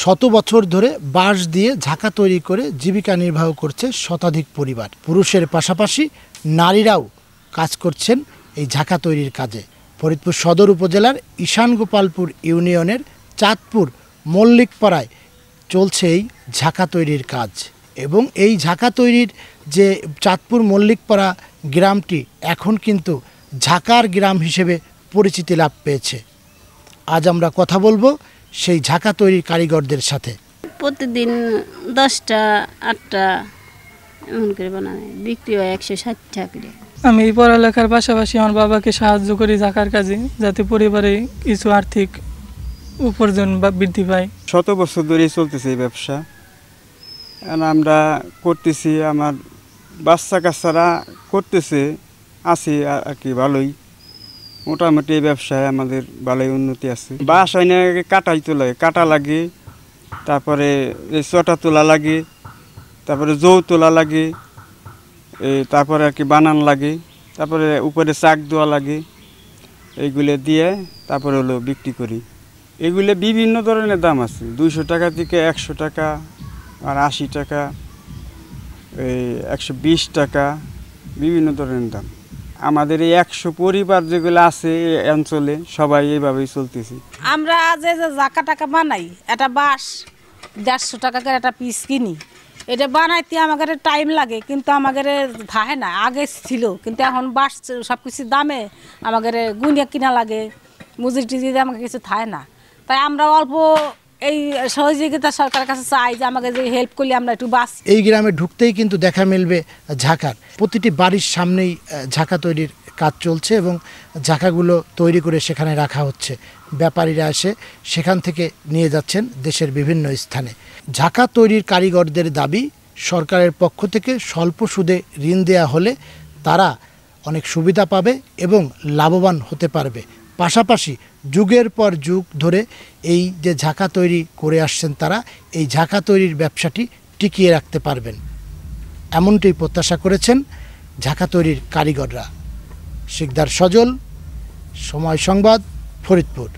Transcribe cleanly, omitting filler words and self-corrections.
শত বছর ধরে বাঁশ দিয়ে ঝাঁকা তৈরি করে জীবিকা নির্বাহ করছে শতাধিক পরিবার। পুরুষের পাশাপাশি নারীরাও কাজ করছেন এই ঝাঁকা তৈরির কাজে। ফরিদপুর সদর উপজেলার ঈশান গোপালপুর ইউনিয়নের চাঁদপুর মল্লিকপাড়ায় চলছে এই ঝাঁকা তৈরির কাজ। এবং এই ঝাঁকা তৈরির যে চাঁদপুর মল্লিকপাড়া গ্রামটি এখন কিন্তু ঝাঁকার গ্রাম হিসেবে পরিচিতি লাভ পেয়েছে। আজ আমরা কথা বলবো সেই ঝাঁকা তৈরির কারিগরদের সাথে। প্রতিদিন 10টা 8টা এমন করে বানায়, বিক্রি হয় 160 টাকা করে। আমি পড়ালেখার পাশাপাশি আমার বাবাকে সাহায্য করি ঝাঁকার কাজে, যাতে পরিবারে কিছু আর্থিক উপার্জন বা বৃদ্ধি পায়। শত বছর ধরেই চলতেছে এই ব্যবসা। আমরা করতেছি, আমার বাচ্চা কাচ্চারা করতেছে, আছি আর কি ভালোই। মোটামুটি এই ব্যবসায় আমাদের ভালোই উন্নতি আছে। বাঁশ হয় না, কাটাই তোলা কাটা লাগে, তারপরে এই চটা তোলা লাগে, তারপরে জৌ তোলা লাগে, তারপরে আর কি বানান লাগে, তারপরে উপরে চাক দেওয়া লাগে। এইগুলো দিয়ে তারপরে হলো বিক্রি করি। এগুলো বিভিন্ন ধরনের দাম আছে, 200 টাকা থেকে 100 টাকা, আর 80 টাকা, এই 120 টাকা, বিভিন্ন ধরনের দাম। আমাদের এই 100 পরিবার যেগুলো আছে এই অঞ্চলে সবাই এইভাবেই চলতেছি। আমরা যে ঝাঁকা টাকা বানাই, এটা বাঁশ 150 টাকা করে একটা পিস কিনি। এটা বানাইতে আমাদের টাইম লাগে, কিন্তু আমাদের ধাহে না। আগে ছিল, কিন্তু এখন বাঁশ সব কিছুর দামে আমাদের গুনিয়া কিনা লাগে, মজুরি টুজি দিয়ে আমাকে কিছু থায় না। তাই আমরা অল্প এই সহযোগিতা সরকারের কাছে চাই যে আমাকে যে হেল্প করলে আমরা একটু বাঁচি। এই গ্রামে ঢুকতেই কিন্তু দেখা মিলবে ঝাঁকার। প্রতিটি বাড়ির সামনেই ঝাঁকা তৈরির কাজ চলছে এবং ঝাঁকাগুলো তৈরি করে সেখানে রাখা হচ্ছে। ব্যাপারীরা এসে সেখান থেকে নিয়ে যাচ্ছেন দেশের বিভিন্ন স্থানে। ঝাঁকা তৈরির কারিগরদের দাবি, সরকারের পক্ষ থেকে স্বল্প সুদে ঋণ দেয়া হলে তারা অনেক সুবিধা পাবে এবং লাভবান হতে পারবে। পাশাপাশি যুগের পর যুগ ধরে এই যে ঝাঁকা তৈরি করে আসছেন তারা, এই ঝাঁকা তৈরির ব্যবসাটি টিকিয়ে রাখতে পারবেন, এমনটাই প্রত্যাশা করেছেন ঝাঁকা তৈরির কারিগররা। শিকদার সজল, সময় সংবাদ, ফরিদপুর।